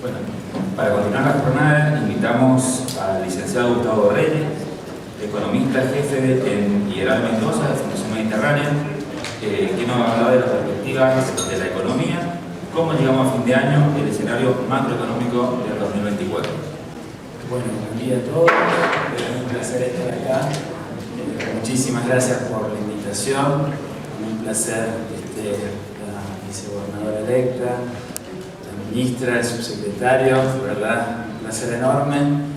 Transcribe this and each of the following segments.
Bueno, para continuar la jornada invitamos al licenciado Gustavo Reyes, economista, jefe en Hidral Mendoza, de Fundación Mediterránea, que nos va a hablar de las perspectivas de la economía, cómo llegamos a fin de año, el escenario macroeconómico del 2024. Bueno, buen día a todos, es un placer estar acá. Muchísimas gracias por la invitación, un placer la vicegobernadora electa, la ministra, el subsecretario, ¿verdad? Un placer enorme.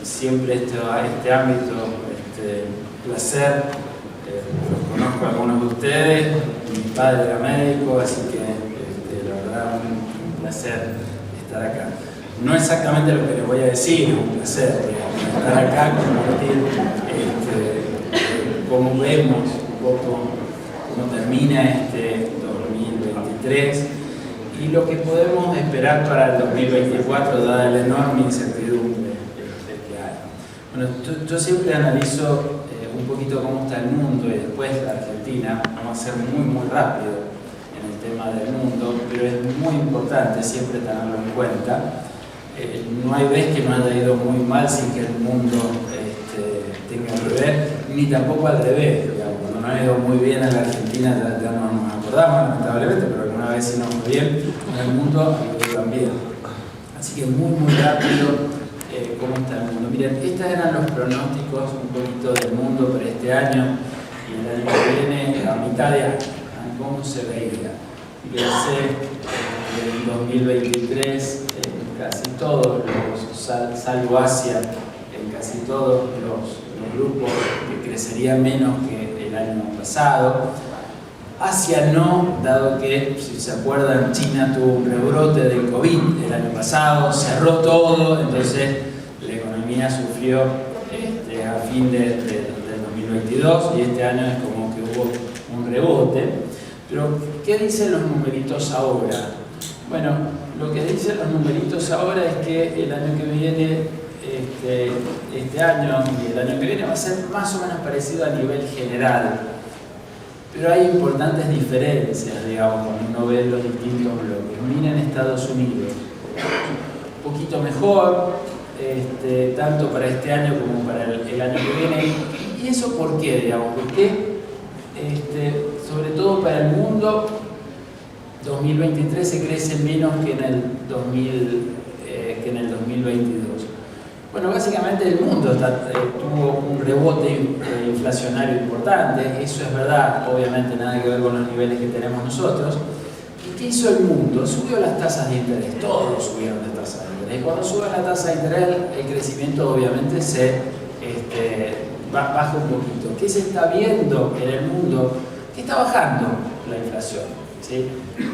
Siempre este ámbito, placer. Los conozco a algunos de ustedes, mi padre era médico, así que la verdad un placer estar acá. No exactamente lo que les voy a decir, es un placer estar acá, compartir cómo vemos un poco cómo termina este 2023 y lo que podemos esperar para el 2024, dada la enorme incertidumbre que hay. Bueno, yo siempre analizo un poquito cómo está el mundo y después la Argentina. Vamos a ser muy rápido en el tema del mundo, pero es muy importante siempre tenerlo en cuenta. No hay vez que nos haya ido muy mal sin que el mundo tenga que ver, ni tampoco al revés. Cuando nos ha ido muy bien en la Argentina ya no nos acordamos, lamentablemente, pero alguna vez sí nos fue bien, en el mundo ha ido también. Así que muy rápido cómo está el mundo. Miren, estos eran los pronósticos un poquito del mundo para este año y el año que viene, a mitad de año, cómo se veía. Fíjense, en 2023 casi todos salvo Asia, en casi todos los grupos que crecerían menos que el año pasado. Asia no, dado que, si se acuerdan, China tuvo un rebrote del COVID el año pasado, cerró todo, entonces la economía sufrió a fin del 2022 y este año es como que hubo un rebote. Pero, ¿qué dicen los numeritos ahora? Bueno, lo que dicen los numeritos ahora es que el año que viene, este año y el año que viene va a ser más o menos parecido a nivel general. Pero hay importantes diferencias, digamos, cuando uno ve los distintos bloques. Miren Estados Unidos, un poquito mejor, tanto para este año como para el año que viene. ¿Y eso por qué, digamos? Porque, sobre todo para el mundo, 2023 se crece menos que en el 2022. Bueno, básicamente el mundo tuvo un rebote inflacionario importante, eso es verdad, obviamente nada que ver con los niveles que tenemos nosotros. ¿Y qué hizo el mundo? Subió las tasas de interés, todos subieron las tasas de interés. Cuando sube la tasa de interés, el crecimiento obviamente baja un poquito. ¿Qué se está viendo en el mundo? Que está bajando la inflación, ¿sí?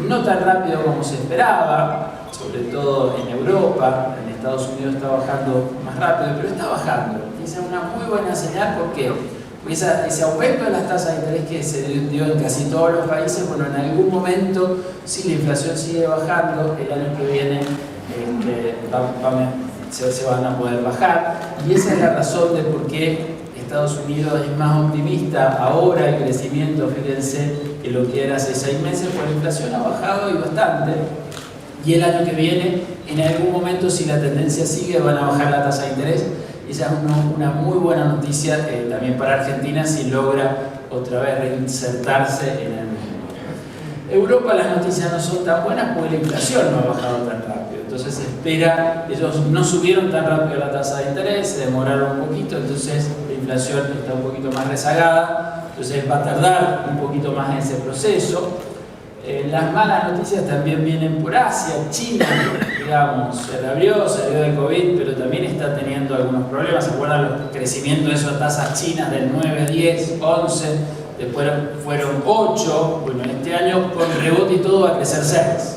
No tan rápido como se esperaba, sobre todo en Europa. En Estados Unidos está bajando más rápido, pero está bajando. Y esa es una muy buena señal. ¿Por qué? Porque ese aumento de las tasas de interés que se dio en casi todos los países, bueno, en algún momento, si la inflación sigue bajando, el año que viene se van a poder bajar. Y esa es la razón de por qué Estados Unidos es más optimista ahora. El crecimiento, fíjense, que lo que era hace 6 meses, pues la inflación ha bajado y bastante. Y el año que viene, en algún momento, si la tendencia sigue, van a bajar la tasa de interés. Esa es una muy buena noticia también para Argentina si logra otra vez reinsertarse en el mundo. Europa, las noticias no son tan buenas porque la inflación no ha bajado tan rápido. Entonces se espera, ellos no subieron tan rápido la tasa de interés, se demoraron un poquito, entonces la inflación está un poquito más rezagada, entonces va a tardar un poquito más en ese proceso. Las malas noticias también vienen por Asia. China, digamos, se reabrió, salió del COVID, pero también está teniendo algunos problemas. ¿Se acuerdan los crecimientos de esas tasas chinas del 9, 10, 11? Después fueron 8. Bueno, este año con rebote y todo va a crecer 6.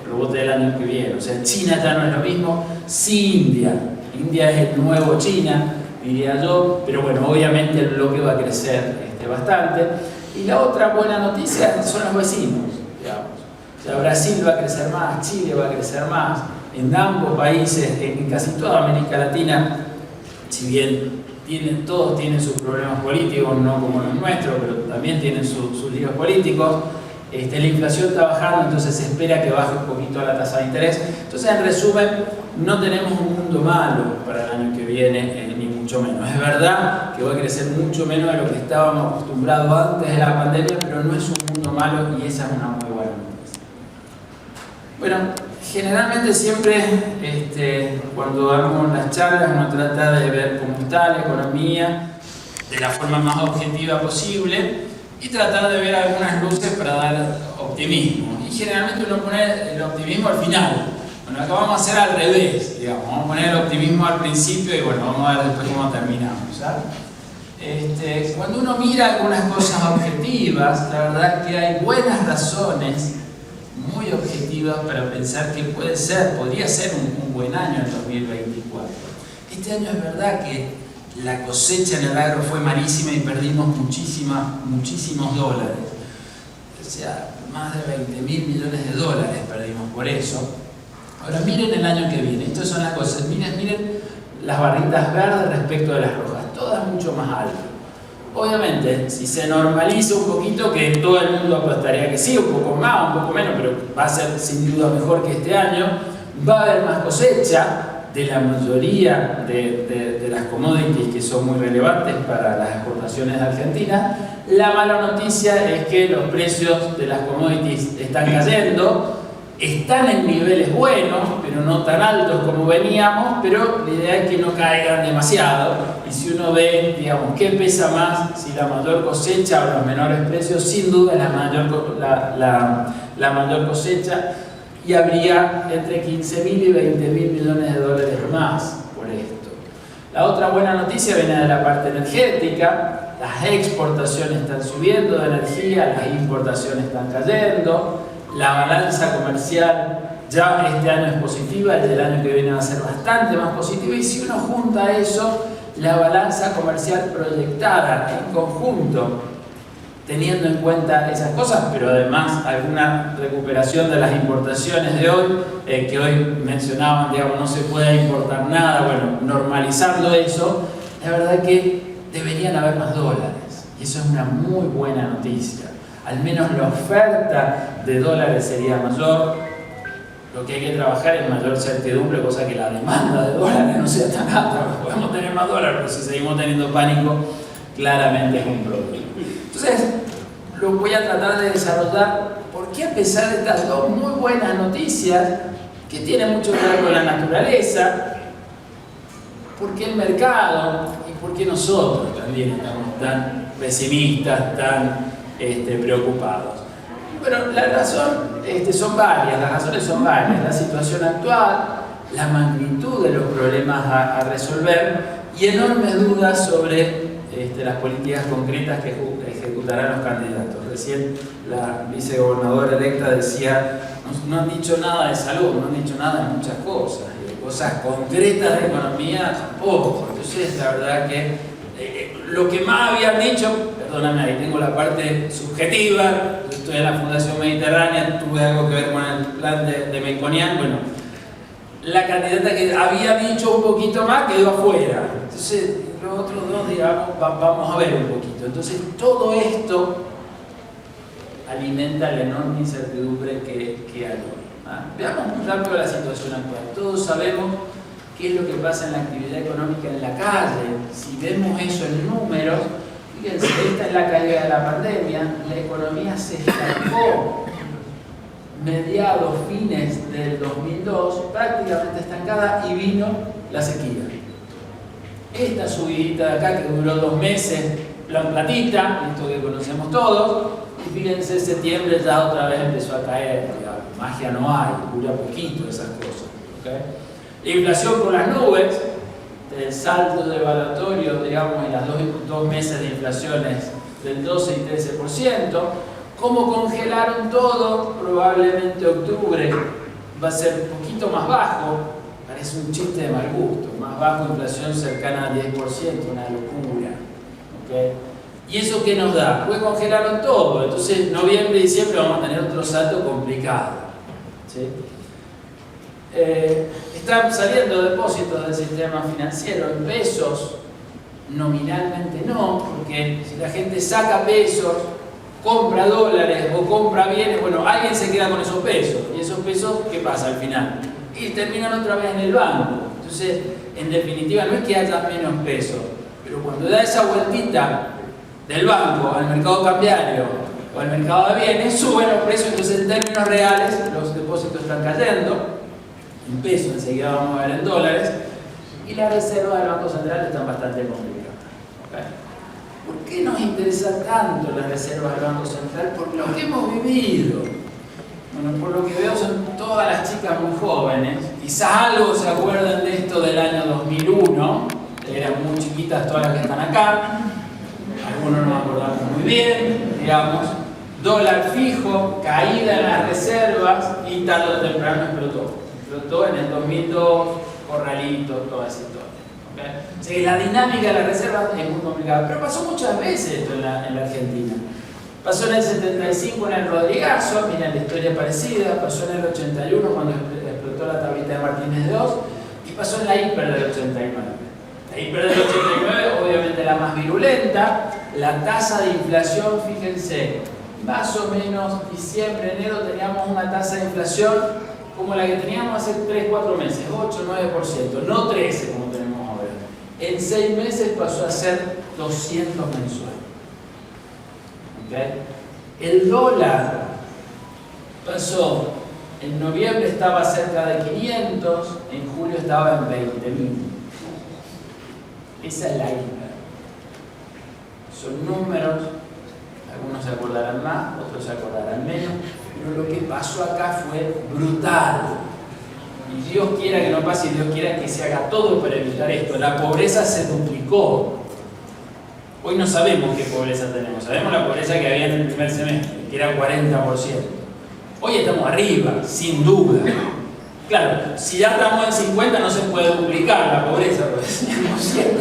Rebote del año que viene. O sea, China ya no es lo mismo. Sí, India. India es el nuevo China, diría yo. Pero bueno, obviamente el bloque va a crecer bastante. Y la otra buena noticia son los vecinos. O sea, Brasil va a crecer más, Chile va a crecer más, en ambos países, en casi toda América Latina, si bien todos tienen sus problemas políticos, no como los nuestros, pero también tienen sus líos políticos, la inflación está bajando, entonces se espera que baje un poquito la tasa de interés. Entonces, en resumen, no tenemos un mundo malo para el año que viene, ni mucho menos. Es verdad que va a crecer mucho menos de lo que estábamos acostumbrados antes de la pandemia, pero no es un mundo malo y esa es una muy buena noticia. Bueno, generalmente siempre cuando damos las charlas uno trata de ver cómo está la economía de la forma más objetiva posible y tratar de ver algunas luces para dar optimismo. Y generalmente uno pone el optimismo al final. Bueno, acá vamos a hacer al revés, digamos. Vamos a poner el optimismo al principio y bueno, vamos a ver después cómo terminamos, ¿sabes? Cuando uno mira algunas cosas objetivas, la verdad que hay buenas razones muy objetivas para pensar que podría ser un buen año el 2024. Este año es verdad que la cosecha en el agro fue malísima y perdimos muchísimos dólares. O sea, más de 20.000 millones de dólares perdimos por eso. Ahora miren el año que viene, estas son las cosas. Miren las barritas verdes respecto de las rojas, todas mucho más altas. Obviamente, si se normaliza un poquito, que todo el mundo apostaría que sí, un poco más, un poco menos, pero va a ser sin duda mejor que este año, va a haber más cosecha de la mayoría de las commodities que son muy relevantes para las exportaciones de Argentina. La mala noticia es que los precios de las commodities están cayendo, están en niveles buenos, pero no tan altos como veníamos, pero la idea es que no caigan demasiado. Y si uno ve, digamos, qué pesa más, si la mayor cosecha o los menores precios, sin duda la mayor cosecha, y habría entre 15.000 y 20.000 millones de dólares más por esto. La otra buena noticia viene de la parte energética. Las exportaciones están subiendo de energía, las importaciones están cayendo, la balanza comercial ya este año es positiva y el año que viene va a ser bastante más positiva, y si uno junta eso, la balanza comercial proyectada en conjunto, teniendo en cuenta esas cosas, pero además alguna recuperación de las importaciones de hoy, que hoy mencionaban, digamos, no se puede importar nada, bueno, normalizando eso, la verdad que deberían haber más dólares, y eso es una muy buena noticia. Al menos la oferta de dólares sería mayor. Lo que hay que trabajar es mayor certidumbre, cosa que la demanda de dólares no sea tan alta. Podemos tener más dólares, pero si seguimos teniendo pánico, claramente es un problema. Entonces, lo voy a tratar de desarrollar porque a pesar de estas dos muy buenas noticias, que tienen mucho que ver con la naturaleza, ¿por qué el mercado y por qué nosotros también estamos tan pesimistas, tan preocupados? Bueno, la razón son varias, las razones son varias. La situación actual, la magnitud de los problemas a resolver y enormes dudas sobre las políticas concretas que ejecutarán los candidatos. Recién la vicegobernadora electa decía, no han dicho nada de salud, no han dicho nada de muchas cosas, y de cosas concretas de economía tampoco. Entonces, la verdad que lo que más habían dicho, perdóname, ahí tengo la parte subjetiva, yo estoy en la Fundación Mediterránea, tuve algo que ver con el plan de Melconian, bueno, la candidata que había dicho un poquito más quedó afuera. Entonces, los otros dos, digamos, vamos a ver un poquito. Entonces, todo esto alimenta la enorme incertidumbre que hay hoy. Veamos muy rápido la situación actual. Todos sabemos qué es lo que pasa en la actividad económica en la calle. Si vemos eso en números, fíjense, esta es la caída de la pandemia, la economía se estancó. Mediados, fines del 2002, prácticamente estancada, y vino la sequía. Esta subidita de acá que duró 2 meses, plan platita, esto que conocemos todos, y fíjense, septiembre ya otra vez empezó a caer, digamos, magia no hay, dura poquito esas cosas. ¿Okay? La inflación por las nubes, el salto devaluatorio, digamos, en las 2 meses de inflaciones del 12 y 13%, como congelaron todo, probablemente octubre va a ser un poquito más bajo, parece un chiste de mal gusto, más bajo, inflación cercana al 10%, una locura. ¿Okay? ¿Y eso qué nos da? Pues congelaron todo, entonces noviembre y diciembre vamos a tener otro salto complicado. ¿Sí? Están saliendo depósitos del sistema financiero en pesos, nominalmente no, porque si la gente saca pesos, compra dólares o compra bienes, bueno, alguien se queda con esos pesos. ¿Y esos pesos qué pasa al final? Y terminan otra vez en el banco. Entonces, en definitiva, no es que haya menos pesos, pero cuando da esa vueltita del banco al mercado cambiario o al mercado de bienes, suben los precios, entonces en términos reales los depósitos están cayendo, en pesos, enseguida vamos a ver en dólares, y las reservas del Banco Central están bastante complicadas. ¿Okay? ¿Por qué nos interesa tanto las reservas del Banco Central? Por lo que hemos vivido. Bueno, por lo que veo son todas las chicas muy jóvenes, quizás algo se acuerdan de esto del año 2001, eran muy chiquitas todas las que están acá, algunos nos acordamos muy bien, digamos, dólar fijo, caída en las reservas y tarde o temprano explotó en el 2002, corralito, toda esa historia. ¿Okay? O sea que la dinámica de las reservas es muy complicada, pero pasó muchas veces esto en la Argentina. Pasó en el 75 en el Rodrigazo, miren la historia parecida, pasó en el 81 cuando explotó la tablita de Martínez de Oz, y pasó en la hiper del 89. La hiper del 89 obviamente la más virulenta, la tasa de inflación, fíjense, más o menos diciembre, enero teníamos una tasa de inflación como la que teníamos hace 3-4 meses, 8-9%, no 13% como tenemos ahora. En 6 meses pasó a ser 200 mensuales. ¿Okay? El dólar pasó, en noviembre estaba cerca de 500, en julio estaba en 20.000. Esa es la isla. Son números, algunos se acordarán más, otros se acordarán menos, pero lo que pasó acá fue brutal. Y Dios quiera que no pase, y Dios quiera que se haga todo para evitar esto. La pobreza se duplicó. Hoy no sabemos qué pobreza tenemos, sabemos la pobreza que había en el primer semestre, que era 40%. Hoy estamos arriba, sin duda. Claro, si ya estamos en 50 no se puede duplicar la pobreza, porque tenemos 100,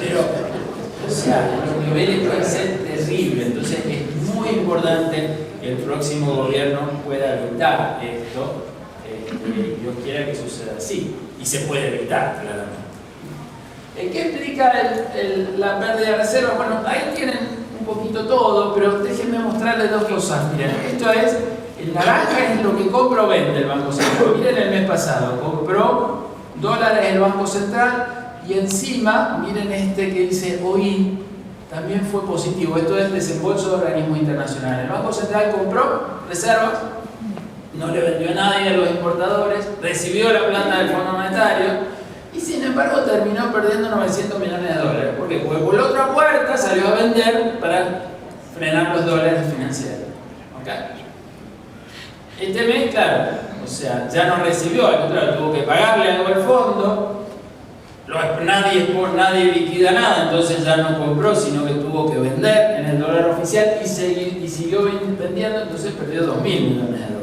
pero, o sea, los niveles pueden ser terribles. Entonces es muy importante que el próximo gobierno pueda evitar esto, y Dios quiera que suceda así, y se puede evitar, claramente. ¿Qué explica la pérdida de reservas? Bueno, ahí tienen un poquito todo, pero déjenme mostrarles dos cosas. Miren, esto es, el naranja es lo que compra o vende el Banco Central. Miren el mes pasado, compró dólares el Banco Central y encima, miren este que dice OI, también fue positivo. Esto es desembolso de organismos internacionales. El Banco Central compró reservas, no le vendió a nadie a los importadores, recibió la plata del Fondo Monetario, y sin embargo terminó perdiendo 900 millones de dólares. ¿Por qué? Porque por la otra puerta salió a vender para frenar los dólares financieros. ¿Okay? Este mes, claro, o sea, ya no recibió, al contrario, tuvo que pagarle algo al fondo, nadie liquida nada, entonces ya no compró, sino que tuvo que vender en el dólar oficial y siguió vendiendo, entonces perdió 2.000 millones de dólares.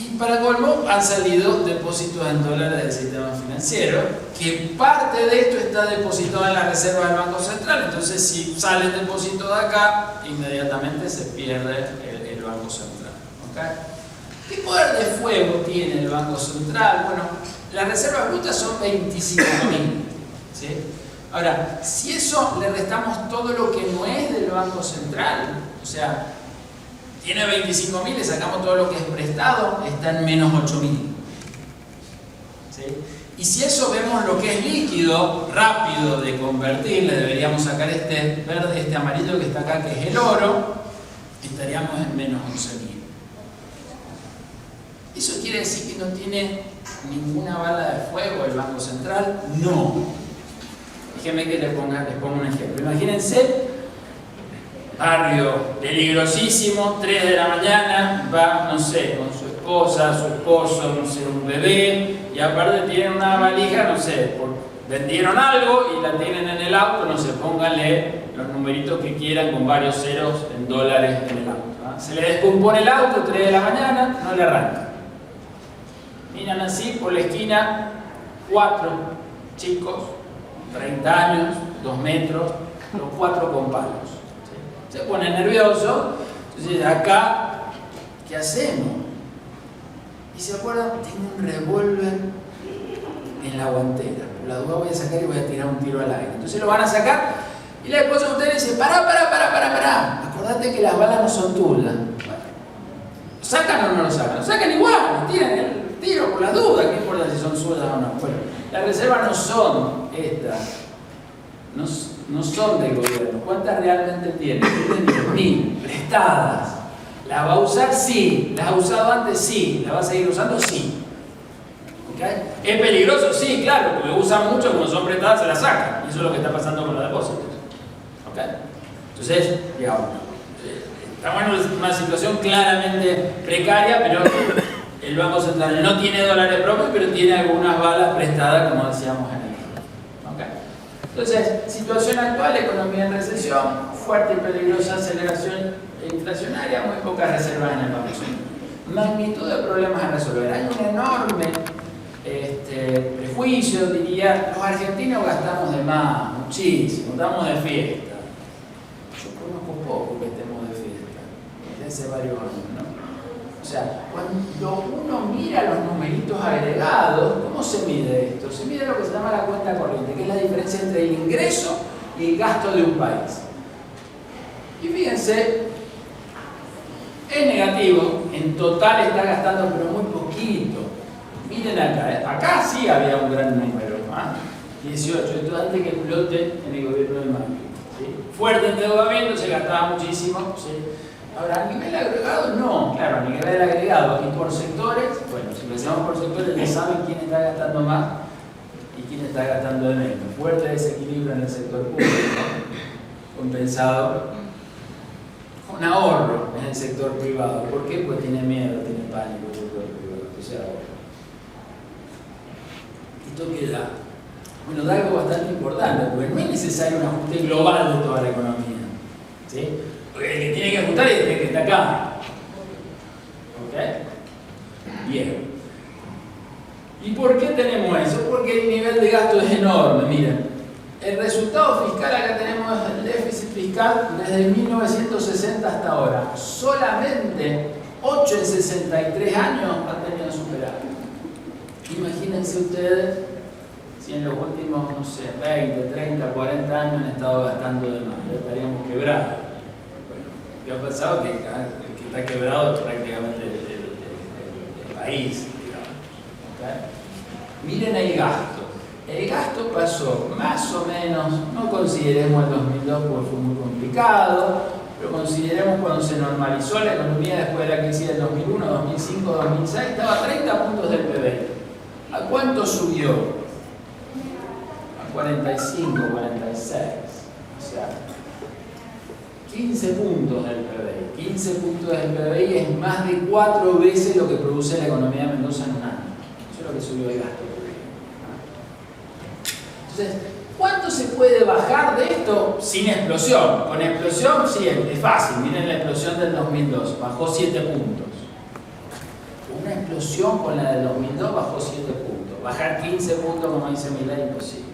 Y para colmo han salido depósitos en dólares del sistema financiero, que parte de esto está depositado en la reserva del Banco Central. Entonces, si sale el depósito de acá, inmediatamente se pierde el Banco Central. ¿Okay? ¿Qué poder de fuego tiene el Banco Central? Bueno, las reservas brutas son 25.000. ¿Sí? Ahora, si eso le restamos todo lo que no es del Banco Central, o sea, tiene 25.000, le sacamos todo lo que es prestado, está en menos 8.000. ¿Sí? Y si eso vemos lo que es líquido, rápido de convertir, le deberíamos sacar este verde, este amarillo que está acá, que es el oro, estaríamos en menos 11.000. ¿Eso quiere decir que no tiene ninguna bala de fuego el Banco Central? No. Déjenme que les pongo un ejemplo. Imagínense, barrio peligrosísimo, 3 de la mañana, va, no sé, con su esposa, su esposo, no sé, un bebé, y aparte tienen una valija, no sé, vendieron algo y la tienen en el auto, no sé, pónganle los numeritos que quieran con varios ceros en dólares en el auto. ¿No? Se le descompone el auto, 3 de la mañana, no le arranca. Miran así por la esquina, 4 chicos, 30 años, 2 metros, los 4 con palos. ¿Sí? Se pone nervioso, entonces acá, ¿qué hacemos? Y se acuerdan, tengo un revólver en la guantera, por la duda voy a sacar y voy a tirar un tiro al aire. Entonces lo van a sacar, Y la esposa de ustedes dice, pará. Acordate que las balas no son tuyas. Bueno, ¿sacan o no lo sacan? Lo sacan igual, tiran el tiro por las dudas, ¿qué importa si son suyas o no? Bueno, las reservas no son estas, no son del gobierno. ¿Cuántas realmente tiene? Tienen 10.000 prestadas. ¿Las va a usar? Sí. ¿Las ha usado antes? Sí. ¿Las va a seguir usando? Sí. ¿Okay? ¿Es peligroso? Sí, claro, porque usan mucho, como son prestadas se las sacan. Y eso es lo que está pasando con los depósitos. ¿Okay? Entonces, digamos, estamos en una situación claramente precaria, pero el Banco Central no tiene dólares propios, pero tiene algunas balas prestadas, como decíamos en el libro. ¿Okay? Entonces, situación actual, economía en recesión, fuerte y peligrosa aceleración inflacionaria, muy pocas reservas en el Banco Central. Magnitud de problemas a resolver. Hay un enorme prejuicio, diría, los argentinos gastamos de más, muchísimo, estamos de fiesta. Yo conozco poco que estemos de fiesta, desde hace varios años, ¿no? O sea, cuando uno mira los numeritos agregados, ¿cómo se mide esto? Se mide lo que se llama la cuenta corriente, que es la diferencia entre el ingreso y el gasto de un país. Y fíjense, es negativo, en total está gastando pero muy poquito. Miren acá, acá sí había un gran número, 18, esto antes que explote en el gobierno de Macri. ¿Sí? Fuerte endeudamiento, se gastaba muchísimo. ¿Sí? Ahora, a nivel agregado, no, claro, a nivel agregado y por sectores, bueno, si empezamos por sectores ya saben quién está gastando más y quién está gastando de menos. Fuerte desequilibrio en el sector público, compensado con ahorro en el sector privado. ¿Por qué? Pues tiene miedo, tiene pánico el sector privado, entonces ahorra. Esto queda, bueno, da algo bastante importante, porque no es necesario un ajuste global de toda la economía, ¿sí? Porque el que tiene que ajustar es el que está acá. ¿Ok? Bien. ¿Y por qué tenemos eso? Porque el nivel de gasto es enorme. Miren, el resultado fiscal, acá tenemos el déficit fiscal desde 1960 hasta ahora. Solamente 8 en 63 años han tenido superávit. Imagínense ustedes si en los últimos, no sé, 20, 30, 40 años han estado gastando de más. Ya estaríamos quebrados. Yo he pensado que el que está quebrado es prácticamente el país, digamos. ¿Okay? Miren el gasto. El gasto pasó más o menos, no consideremos el 2002 porque fue muy complicado, pero consideremos cuando se normalizó la economía después de la crisis del 2001, 2005, 2006, estaba a 30 puntos del PBI. ¿A cuánto subió? A 45, 46. O sea, 15 puntos del PBI. 15 puntos del PBI es más de 4 veces lo que produce la economía de Mendoza en un año. Eso es lo que subió el gasto. Entonces, ¿cuánto se puede bajar de esto sin explosión? Con explosión, sí, es fácil. Miren la explosión del 2002, bajó 7 puntos. Una explosión con la del 2002 bajó 7 puntos. Bajar 15 puntos, como dice Milei, imposible.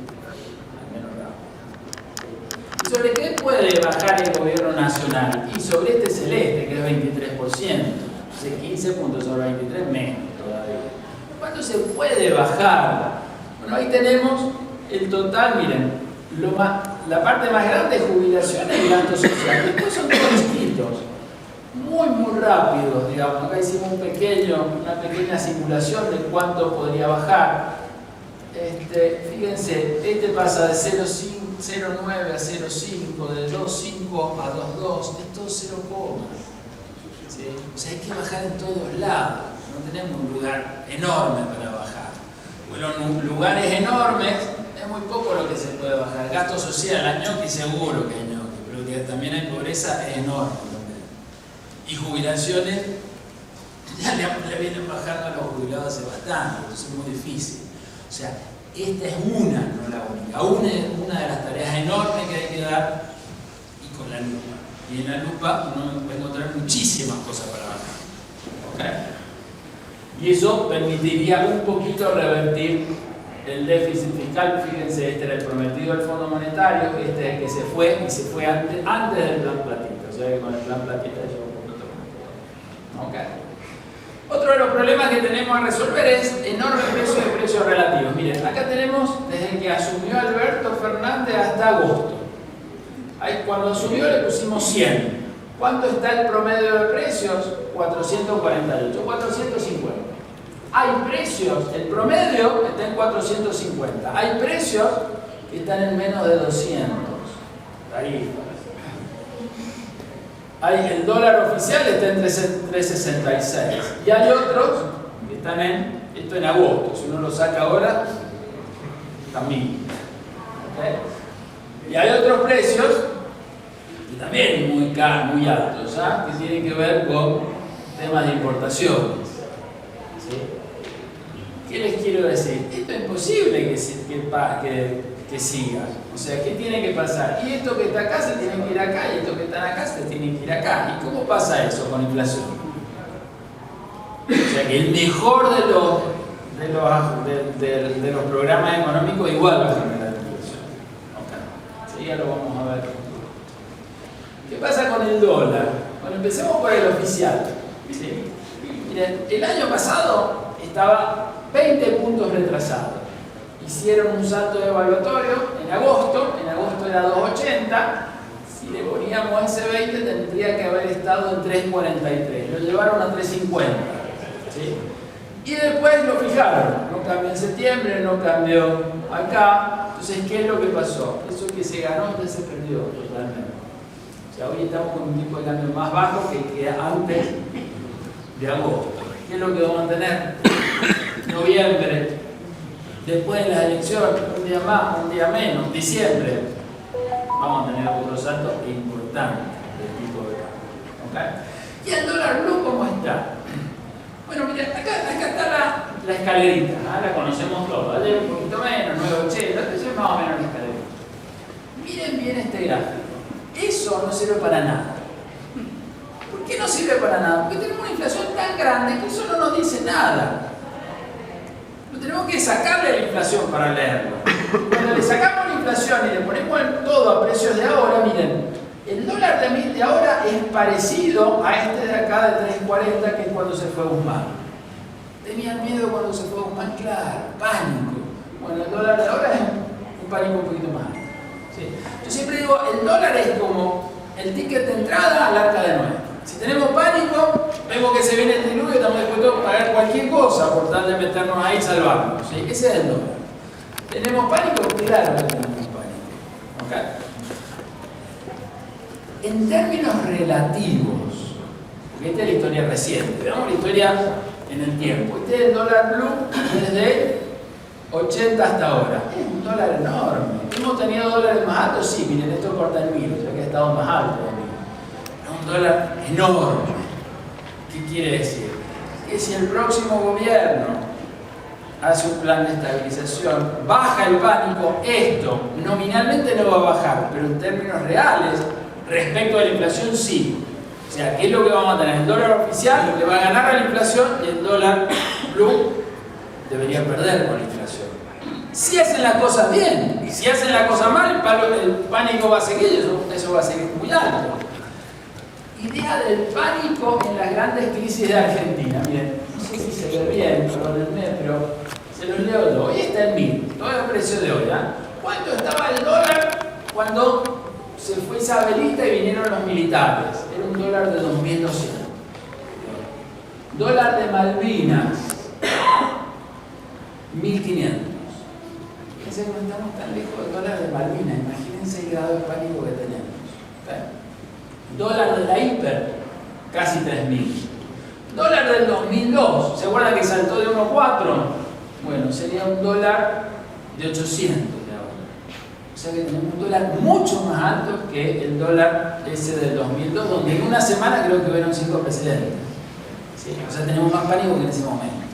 ¿Y sobre qué puede bajar el gobierno nacional? Y sobre este celeste, que es 23%. O sea, 15 puntos sobre 23, menos todavía. ¿Cuánto se puede bajar? Bueno, ahí tenemos el total, miren, la parte más grande es jubilaciones y gasto social. Después son todos distintos, muy rápidos, digamos. Acá hicimos una pequeña simulación de cuánto podría bajar. Fíjense, este pasa de 0,9 a 0,5, de 2,5 a 2,2, esto es 0, ¿sí? O sea, hay que bajar en todos lados. No tenemos un lugar enorme para bajar. Bueno, en lugares enormes es muy poco lo que se puede bajar. El gasto social, la ñoqui seguro que hay ñoqui, pero que también hay pobreza es enorme. Y jubilaciones, ya le vienen bajando a los jubilados hace bastante, entonces es muy difícil. O sea, esta es una, no la única. Una de las tareas enormes que hay que dar, y con la lupa. Y en la lupa uno va a encontrar muchísimas cosas para bajar. ¿Okay? Y eso permitiría un poquito revertir el déficit fiscal. Fíjense, este era el prometido del Fondo Monetario, este es el que se fue, y se fue antes del plan Platita. O sea que con el plan Platita llegó un poquito más. ¿Okay? Otro de los problemas que tenemos a resolver es enorme precio de precios relativos. Miren, acá tenemos desde que asumió Alberto Fernández hasta agosto. Ahí, cuando subió le pusimos 100. ¿Cuánto está el promedio de precios? 448, 450. Hay precios, el promedio está en 450. Hay precios que están en menos de 200. Ahí. El dólar oficial está en 3.66. Y hay otros que están esto en agosto. Si uno lo saca ahora, también. ¿Okay? Y hay otros precios que también muy caros, muy altos, ¿sabes? Que tienen que ver con temas de importaciones. ¿Sí? ¿Qué les quiero decir? Esto es imposible que siga. O sea, ¿qué tiene que pasar? Y esto que está acá se tiene que ir acá, y esto que está acá se tiene que ir acá. ¿Y cómo pasa eso con inflación? O sea, que el mejor de los programas económicos igual va a generar inflación. Okay. Sí, ya lo vamos a ver. ¿Qué pasa con el dólar? Bueno, empecemos por el oficial. ¿Sí? Miren, el año pasado estaba 20 puntos retrasado. Hicieron un salto evaluatorio en agosto era 2.80, si le poníamos ese 20 tendría que haber estado en 3.43, lo llevaron a 3.50, ¿sí? Y después lo fijaron, no cambió en septiembre, no cambió acá. Entonces, ¿qué es lo que pasó? Eso que se ganó ya se perdió totalmente. O sea, hoy estamos con un tipo de cambio más bajo que antes de agosto. ¿Qué es lo que vamos a tener? Noviembre, después de las elecciones, un día más, un día menos, diciembre, vamos a tener otro salto importante del tipo de cambio. ¿Okay? ¿Y el dólar blue cómo está? Bueno, miren, acá está la escalerita, ¿no? La conocemos todos, ayer un poquito menos, 9.80, entonces es más o menos la escalerita. Miren bien este gráfico, eso no sirve para nada. ¿Por qué no sirve para nada? Porque tenemos una inflación tan grande que eso no nos dice nada. Tenemos que sacarle la inflación para leerlo. Cuando le sacamos la inflación y le ponemos todo a precios de ahora, miren, el dólar de ahora es parecido a este de acá de 3.40, que es cuando se fue Guzmán. Tenían miedo cuando se fue Guzmán, claro, pánico. Bueno, el dólar de ahora es un pánico un poquito más alto. ¿Sí? Yo siempre digo, el dólar es como el ticket de entrada al arca de Noé. Si tenemos pánico, vemos que se viene el diluvio y estamos dispuestos a pagar cualquier cosa por tal de meternos ahí y salvarnos. ¿Sí? Ese es el dólar. ¿Tenemos pánico? Claro que tenemos pánico. ¿Okay? En términos relativos, porque esta es la historia reciente, veamos la historia en el tiempo. Este es el dólar blue desde 80 hasta ahora. Es un dólar enorme. ¿Hemos tenido dólares más altos? Sí, miren, esto corta el 1000, o sea que ha estado más alto. Un dólar enorme. ¿Qué quiere decir? Que si el próximo gobierno hace un plan de estabilización, baja el pánico, esto nominalmente no va a bajar, pero en términos reales, respecto a la inflación, sí. O sea, ¿qué es lo que vamos a tener? El dólar oficial le va a ganar a la inflación y el dólar blue debería perder con la inflación. Si hacen las cosas bien, y si hacen las cosas mal, el pánico va a seguir, eso va a seguir muy alto. Idea del pánico en las grandes crisis de Argentina. Miren, no sé si se ve bien, perdónenme, pero se los leo yo. Hoy está en 1000, todo el precio de hoy. ¿Cuánto estaba el dólar cuando se fue Isabelita y vinieron los militares? Era un dólar de 2.200. Dólar de Malvinas, 1.500. Fíjense que no estamos tan lejos del dólar de Malvinas. Imagínense el grado de pánico que tenemos. ¿Okay? Dólar de la hiper, casi 3.000. Dólar del 2002, ¿se acuerdan que saltó de 1.4? Bueno, sería un dólar de 800 de ahora. O sea que tenemos un dólar mucho más alto que el dólar ese del 2002, donde en una semana creo que hubieron 5 presidentes. ¿Sí? O sea, tenemos más pánico que en ese momento.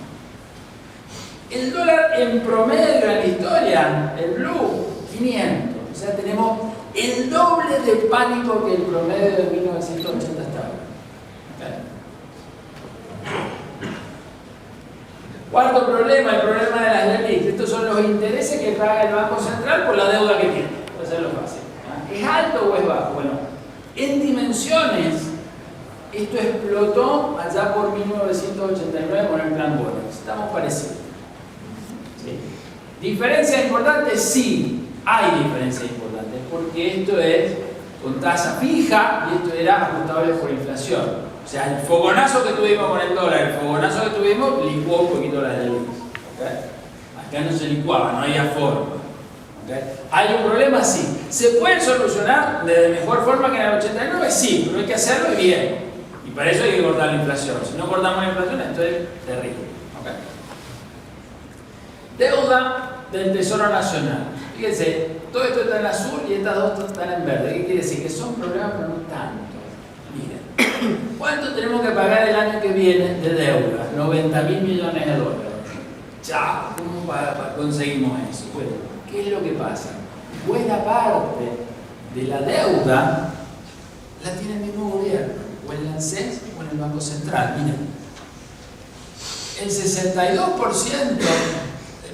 El dólar en promedio en la historia, el blue, 500. O sea, tenemos el doble de pánico que el promedio de 1980 hasta ahora. ¿Okay? Cuarto problema, el problema de las LELIQ. Estos son los intereses que paga el Banco Central por la deuda que tiene. Para hacerlo fácil. ¿Es alto o es bajo? Bueno, en dimensiones, esto explotó allá por 1989 con el Plan Boreas. Estamos parecidos. ¿Sí? ¿Diferencias importantes? Sí. Hay diferencias importantes, porque esto es con tasa fija y esto era ajustable por inflación. O sea, el fogonazo que tuvimos con el dólar, el fogonazo que tuvimos, licuó un poquito la del IVA. ¿Okay? Acá no se licuaba, no había forma. ¿Okay? ¿Hay un problema? Sí. ¿Se puede solucionar de mejor forma que en el 89? Sí, pero hay que hacerlo bien. Y para eso hay que cortar la inflación. Si no cortamos la inflación, esto es terrible. ¿Okay? Deuda del Tesoro Nacional. Fíjense, todo esto está en azul y estas dos están en verde. ¿Qué quiere decir? Que son problemas, pero no tanto. Miren, ¿cuánto tenemos que pagar el año que viene de deuda? 90.000 millones de dólares. Chao, ¿cómo conseguimos eso? Bueno, ¿qué es lo que pasa? Buena parte de la deuda la tiene el mismo gobierno, o en el ANSES o en el Banco Central. Miren, el 62%,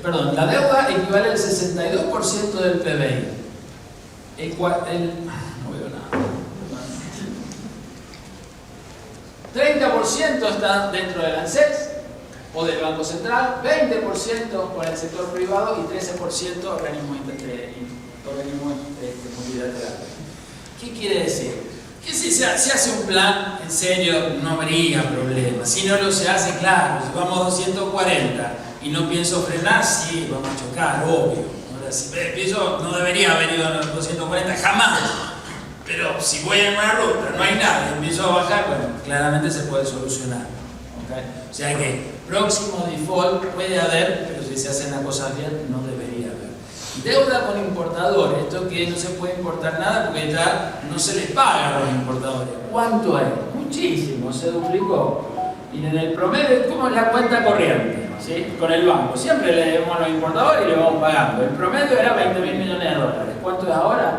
perdón, la deuda equivale al 62% del PBI. No veo nada. 30% está dentro del ANSES o del Banco Central, 20% con el sector privado y 13% organismos multilaterales. ¿Qué quiere decir? Que si se hace un plan, en serio, no habría problema. Si no lo se hace, claro, si vamos a 240 y no pienso frenar, sí, vamos a chocar, obvio. Ahora, si pienso, no debería haber ido a los 240 jamás. Pero si voy en una ruta, no hay nada, empiezo a bajar, bueno, claramente se puede solucionar. ¿Okay? O sea que próximo default puede haber, pero si se hacen las cosas bien, no debería haber. Deuda con importadores, esto que no se puede importar nada porque ya no se les paga a los importadores. ¿Cuánto hay? Muchísimo, se duplicó. Miren, el promedio, como es la cuenta corriente, ¿sí? Con el banco. Siempre le debemos a los importadores y le vamos pagando. El promedio era 20.000 millones de dólares. ¿Cuánto es ahora?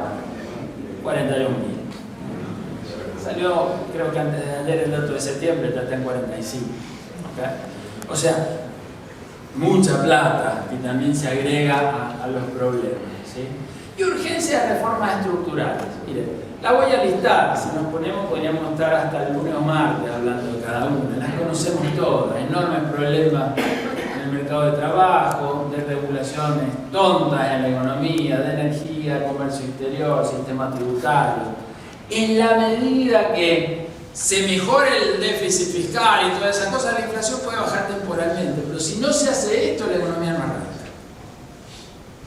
41.000. Salió, creo que antes de ayer, el dato de septiembre, está en 45. ¿Okay? O sea, mucha plata que también se agrega a los problemas. ¿Sí? Y urgencia de reformas estructurales. Miren, la voy a listar. Si nos ponemos, podríamos estar hasta el lunes o martes hablando de cada una. Las conocemos todas. Enormes problemas en el mercado de trabajo, de regulaciones tontas en la economía, de energía, comercio exterior, sistema tributario. En la medida que se mejore el déficit fiscal y todas esas cosas, la inflación puede bajar temporalmente. Pero si no se hace esto, la economía no arranca.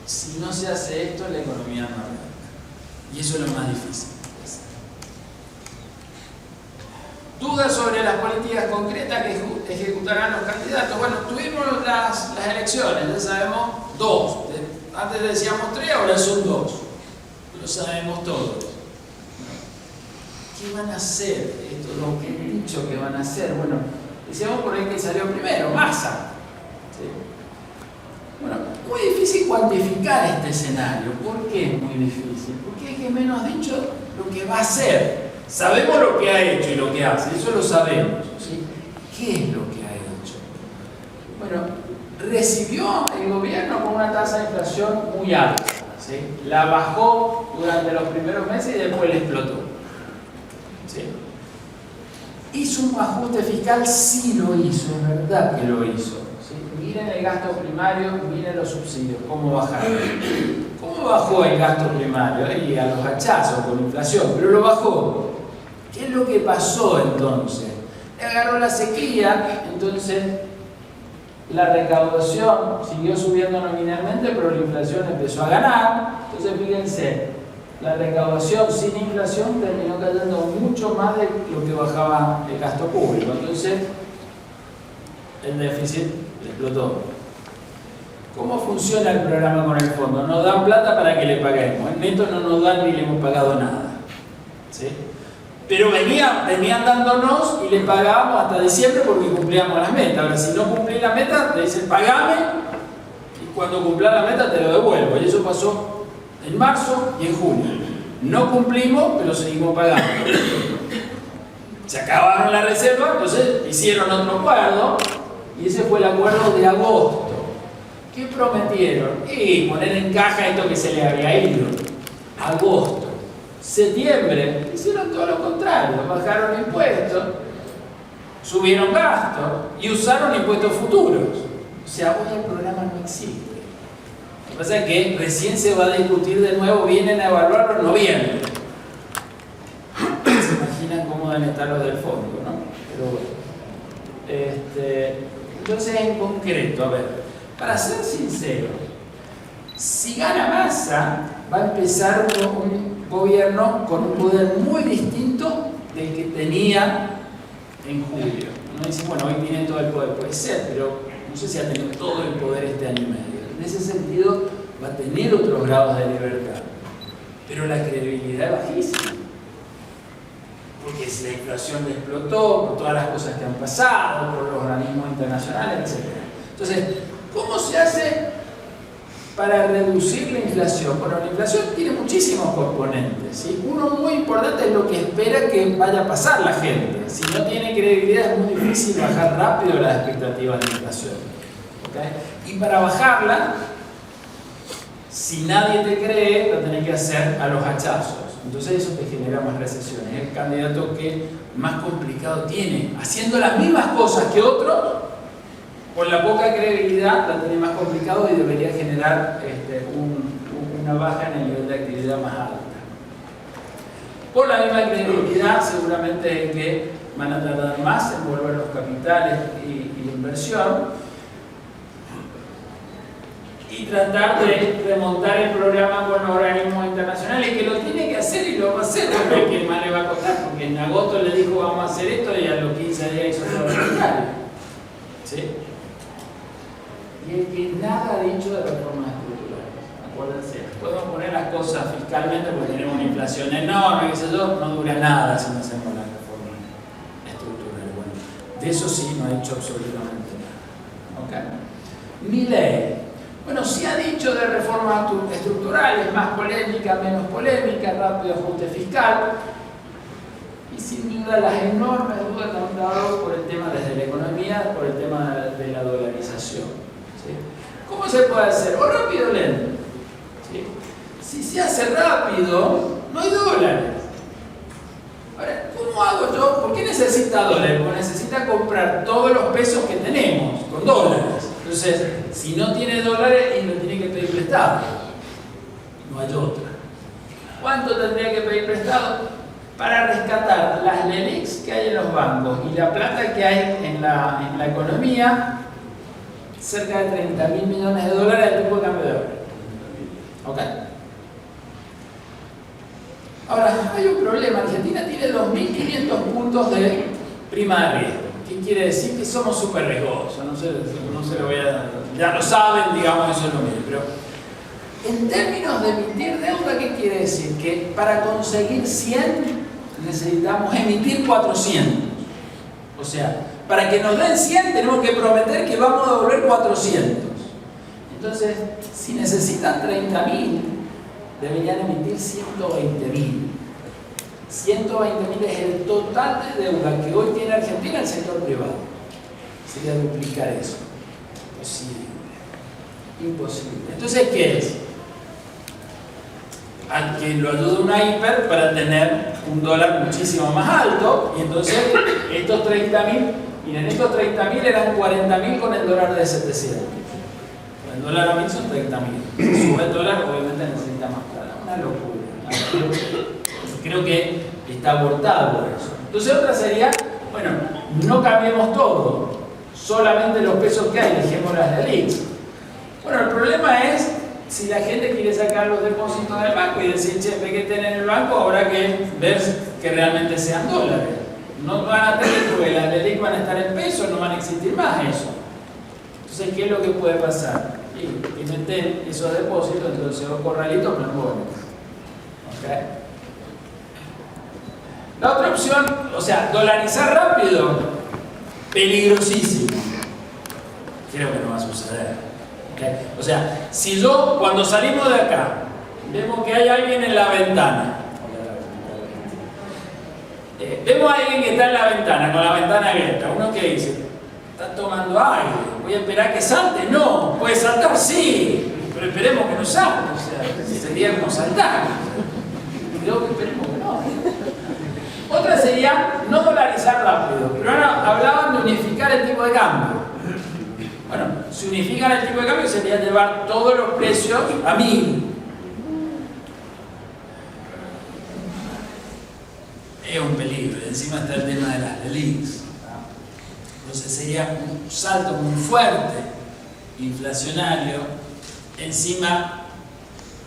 Si no se hace esto, la economía no arranca. Y eso es lo más difícil. ¿Dudas sobre las políticas concretas que ejecutarán los candidatos? Bueno, tuvimos las elecciones, ya sabemos dos. Antes decíamos tres, ahora son dos. Lo sabemos todos. ¿Qué van a hacer estos dos que han dicho que van a hacer? Bueno, decíamos por ahí que salió primero, Massa. ¿Sí? Bueno, muy difícil cuantificar este escenario. ¿Por qué es muy difícil? Porque es que menos ha dicho lo que va a hacer. Sabemos lo que ha hecho y lo que hace, eso lo sabemos. ¿Sí? ¿Qué es lo que ha hecho? Bueno, recibió el gobierno con una tasa de inflación muy alta. ¿Sí? La bajó durante los primeros meses y después la explotó. ¿Sí? ¿Hizo un ajuste fiscal? Sí lo hizo, es verdad que lo hizo. ¿Sí? Miren el gasto primario, miren los subsidios, cómo bajaron. ¿Cómo bajó el gasto primario? Y a los hachazos con inflación, pero lo bajó. ¿Qué es lo que pasó entonces? Le agarró la sequía, entonces la recaudación siguió subiendo nominalmente, pero la inflación empezó a ganar. Entonces fíjense, la recaudación sin inflación terminó cayendo mucho más de lo que bajaba el gasto público. Entonces, el déficit explotó. ¿Cómo funciona el programa con el fondo? Nos dan plata para que le paguemos. En neto no nos dan ni le hemos pagado nada. ¿Sí? Pero venían dándonos y le pagábamos hasta diciembre porque cumplíamos las metas. Ahora, si no cumplí la meta, te dicen pagame y cuando cumpla la meta te lo devuelvo. Y eso pasó en marzo y en junio. No cumplimos, pero seguimos pagando. Se acabaron las reservas, entonces hicieron otro acuerdo y ese fue el acuerdo de agosto. ¿Qué prometieron? Y poner en caja esto que se le había ido. Agosto. Septiembre, hicieron todo lo contrario. Bajaron impuestos, subieron gastos y usaron impuestos futuros. O sea, hoy el programa no existe. Lo que pasa es que recién se va a discutir de nuevo, vienen a evaluarlo en noviembre. deben estar los del fondo, ¿no? Pero bueno. Entonces, en concreto, a ver, para ser sincero, si gana Massa, va a empezar un gobierno con un poder muy distinto del que tenía en julio. Uno dice, bueno, hoy tiene todo el poder, puede ser, pero no sé si ha tenido todo el poder este año y medio. En ese sentido, va a tener otros grados de libertad, pero la credibilidad es bajísima. Porque si la inflación explotó, por todas las cosas que han pasado, por los organismos internacionales, etc. Entonces, ¿cómo se hace para reducir la inflación? Bueno, la inflación tiene muchísimos componentes, ¿sí? Uno muy importante es lo que espera que vaya a pasar la gente. Si no tiene credibilidad es muy difícil bajar rápido las expectativas de inflación. ¿Okay? Y para bajarla, si nadie te cree, lo tenés que hacer a los hachazos. Entonces eso te genera más recesiones. Es el candidato que más complicado tiene. Haciendo las mismas cosas que otros, con la poca credibilidad la tiene más complicado y debería generar una baja en el nivel de actividad más alta. Por la misma credibilidad, seguramente es que van a tardar más en volver los capitales y la inversión. Y tratar de remontar el programa con los organismos internacionales, que lo tiene que hacer y lo va a hacer, porque ¿quién más le va a costar? Porque en agosto le dijo vamos a hacer esto y a los 15 días hizo todo lo contrario. ¿Sí? Y el que nada ha dicho de reformas estructurales, acuérdense, podemos poner las cosas fiscalmente porque tenemos una inflación enorme, qué sé yo, no dura nada si no hacemos las reformas estructurales. Bueno, de eso sí no ha dicho absolutamente nada. ¿Okay? Milei. Bueno, sí ha dicho de reformas estructurales, más polémica, menos polémica, rápido ajuste fiscal, y sin duda las enormes dudas que han dado por el tema desde la economía, por el tema de la dolarización. ¿Sí? ¿Cómo se puede hacer? O rápido o lento. ¿Sí? Si se hace rápido, no hay dólares. Ahora, ¿cómo hago yo? ¿Por qué necesita dólares? Porque necesita comprar todos los pesos que tenemos con dólares. Entonces, si no tiene dólares, él lo tiene que pedir prestado. No hay otra. ¿Cuánto tendría que pedir prestado? Para rescatar las LELIQs que hay en los bancos y la plata que hay en la economía, cerca de 30.000 millones de dólares de tipo de cambio de oro. ¿Ok? Ahora, hay un problema. Argentina tiene 2.500 puntos de prima de riesgo. ¿Qué quiere decir? Que somos súper riesgosos. No se lo voy a dar. Ya lo saben, digamos, eso es lo mismo. Pero en términos de emitir deuda, ¿qué quiere decir? Que para conseguir 100 necesitamos emitir 400. O sea, para que nos den 100 tenemos que prometer que vamos a devolver 400. Entonces, si necesitan 30.000, deberían emitir 120.000. 120.000 es el total de deuda que hoy tiene Argentina el sector privado. Sería duplicar eso. Imposible. Entonces, ¿qué es? A que lo ayude una hiper para tener un dólar muchísimo más alto, y entonces estos 30.000, miren, estos 30.000 eran 40.000 con el dólar de 700. El dólar a 1000 son 30.000. Si sube el dólar, obviamente necesita más plata. Una locura. Creo que está abortado eso. Entonces, otra sería, bueno, no cambiemos todo, solamente los pesos que hay, dejemos las LELIQs. Bueno, el problema es si la gente quiere sacar los depósitos del banco y decir, che, ve que tienen en el banco, habrá que ver que realmente sean dólares. No van a tener, porque las LELIQs van a estar en pesos, no van a existir más eso. Entonces, ¿qué es lo que puede pasar? Y meten esos depósitos, entonces los corralitos me ponen. ¿Ok? La otra opción, o sea, dolarizar rápido, peligrosísimo. Creo que no va a suceder. ¿Okay? O sea, si yo, cuando salimos de acá, vemos que hay alguien en la ventana, vemos a alguien que está en la ventana, con la ventana abierta, uno que dice, está tomando aire, voy a esperar que salte. No, puede saltar, sí, pero esperemos que no salte. O sea, sería como saltar. Creo que esperemos que no. Otra sería no dolarizar rápido, pero ahora hablaban de unificar el tipo de cambio. Bueno, si unifican el tipo de cambio sería llevar todos los precios a 1000. Es un peligro. encima está el tema de las LELIQs. Entonces sería un salto muy fuerte, inflacionario. Encima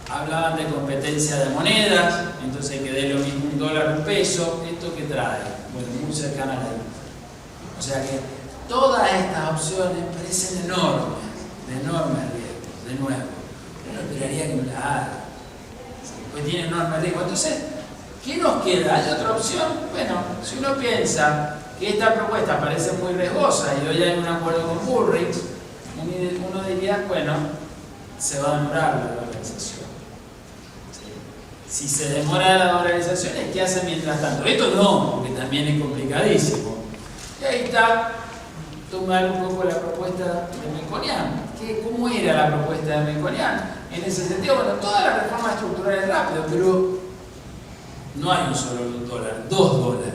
hablaban de competencia de monedas, entonces que dé lo mismo un dólar, un peso. ¿Esto qué trae? Bueno, muy cercana a la luz. O sea que todas estas opciones parecen enormes, de enormes riesgos, de nuevo. Uno esperaría que no la haga, pues tiene enormes riesgos. Entonces, ¿qué nos queda? ¿Hay otra opción? Bueno, si uno piensa que esta propuesta parece muy riesgosa y hoy hay un acuerdo con Bullrich, uno diría, bueno, se va a demorar la dolarización. Si se demora la dolarización, ¿qué hacen mientras tanto? Esto no, porque también es complicadísimo. Y ahí está, tomar un poco la propuesta de Melconian. ¿Cómo era la propuesta de Melconian? En ese sentido, bueno, toda la reforma estructural es rápido, pero no hay un solo dólar, 2 dólares.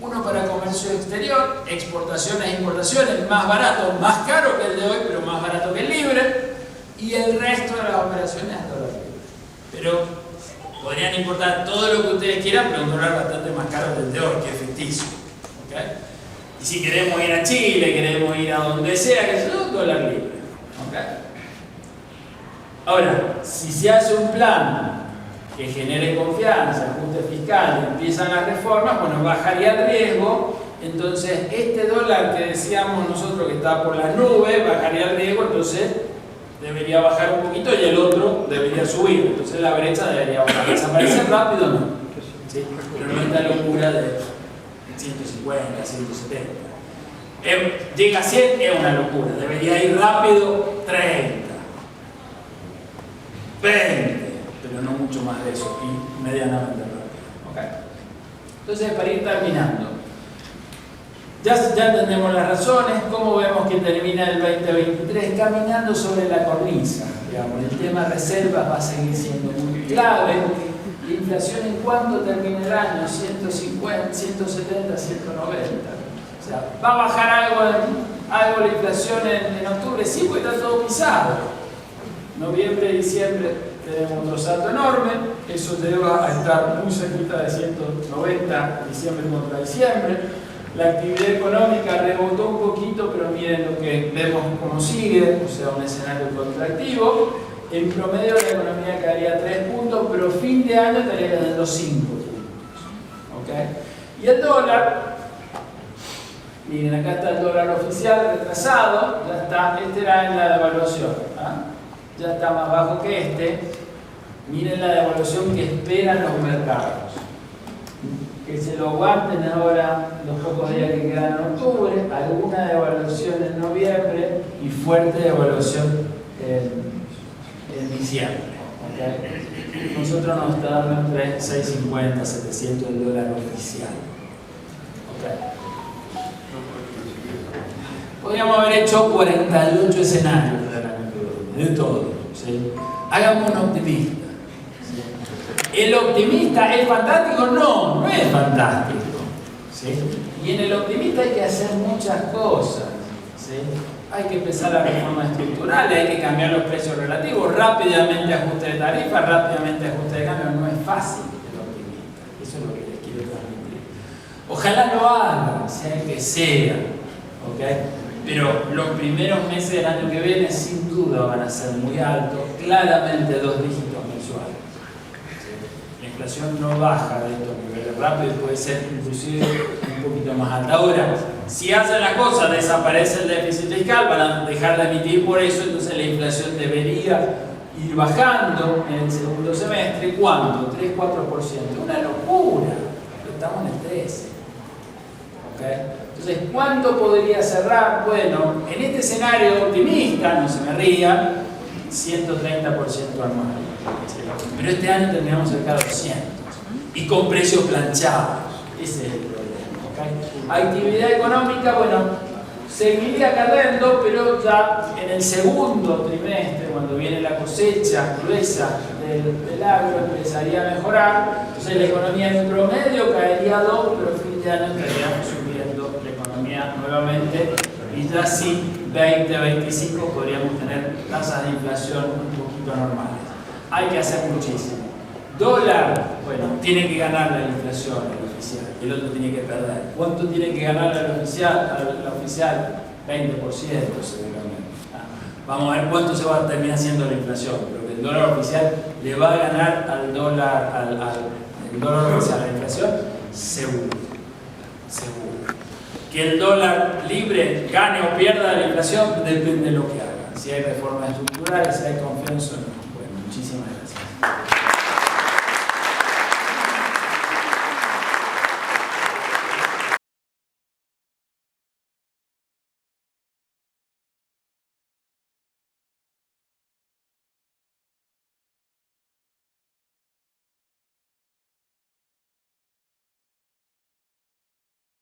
Uno para comercio exterior, exportaciones e importaciones, más barato, más caro que el de hoy, pero más barato que el libre, y el resto de las operaciones a dólar libre. Pero podrían importar todo lo que ustedes quieran, pero un dólar bastante más caro que el de hoy, que es ficticio. ¿Okay? Y si queremos ir a Chile, queremos ir a donde sea, que es un dólar libre. ¿Okay? Ahora, si se hace un plan que genere confianza, ajuste fiscal, empiezan las reformas, bueno, bajaría el riesgo. Entonces, este dólar que decíamos nosotros que está por las nubes, bajaría el riesgo, entonces debería bajar un poquito y el otro debería subir. Entonces la brecha debería bajar. ¿Desaparecer rápido? No. ¿Sí? Pero no esta locura de 150, 170. Llega a 100, es una locura. Debería ir rápido, 30, 20, pero no mucho más de eso, y medianamente rápido. ¿Okay? Entonces, para ir terminando, ya entendemos las razones, cómo vemos que termina el 2023, caminando sobre la cornisa. Digamos, el tema reservas va a seguir siendo muy clave. La inflación, ¿en cuánto termina el año? 150, 170, 190. O sea, ¿va a bajar algo la inflación en octubre? Sí, porque está todo pisado. Noviembre, diciembre tenemos otro salto enorme. Eso lleva a estar muy cerquita de 190, diciembre contra diciembre. La actividad económica rebotó un poquito, pero miren lo que vemos cómo sigue, o sea, un escenario contractivo. En promedio la economía caería 3 puntos, pero fin de año estaría cayendo 5 puntos. ¿Okay? Y el dólar, miren, acá está el dólar oficial retrasado, ya está, este era en la devaluación, ya está más bajo que este. Miren la devaluación que esperan los mercados. Que se lo aguanten ahora los pocos días que quedan en octubre, alguna devaluación en noviembre y fuerte devaluación en diciembre. ¿Okay? Nosotros nos está dando entre 650 700 el dólar oficial. ¿Okay? Podríamos haber hecho 48 escenarios de todo. ¿Sí? Hagamos un optimista. ¿El optimista es fantástico? No, no es fantástico. ¿Sí? Y en el optimista hay que hacer muchas cosas. ¿Sí? Hay que empezar la reforma estructural, hay que cambiar los precios relativos, rápidamente ajuste de tarifa, rápidamente ajuste de cambio. No es fácil el optimista. Eso es lo que les quiero transmitir. Ojalá lo hagan, sea el que sea. ¿Okay? Pero los primeros meses del año que viene sin duda van a ser muy altos, claramente 2 dígitos mensuales. La inflación no baja de estos niveles rápidos, puede ser inclusive un poquito más alta. Ahora, si hacen las cosas, desaparece el déficit fiscal, van a dejar de emitir por eso, entonces la inflación debería ir bajando en el segundo semestre. ¿Cuánto? 3-4%. Una locura. Estamos en el 13%. ¿Okay? Entonces, ¿cuánto podría cerrar? Bueno, en este escenario optimista, no se me rían, 130% anual. Pero este año terminamos cerca de 200 y con precios planchados. Ese es el problema. ¿Okay? Actividad económica, bueno, seguiría cayendo, pero ya en el segundo trimestre, cuando viene la cosecha gruesa del agro, empezaría a mejorar. Entonces la economía en promedio caería 2, pero fin de año estaríamos subiendo la economía nuevamente. Y ya sí, 20-25 podríamos tener tasas de inflación un poquito normales. Hay que hacer muchísimo. Dólar, bueno, tiene que ganar la inflación. oficial, el otro tiene que perder. ¿Cuánto tiene que ganar el oficial? La oficial 20% seguramente. Vamos a ver cuánto se va a terminar siendo la inflación, pero que el dólar oficial le va a ganar al dólar, el dólar oficial a la inflación, seguro. Que el dólar libre gane o pierda la inflación depende de lo que hagan. Si hay reformas estructurales, si hay confianza o no. Bueno, muchísimas gracias.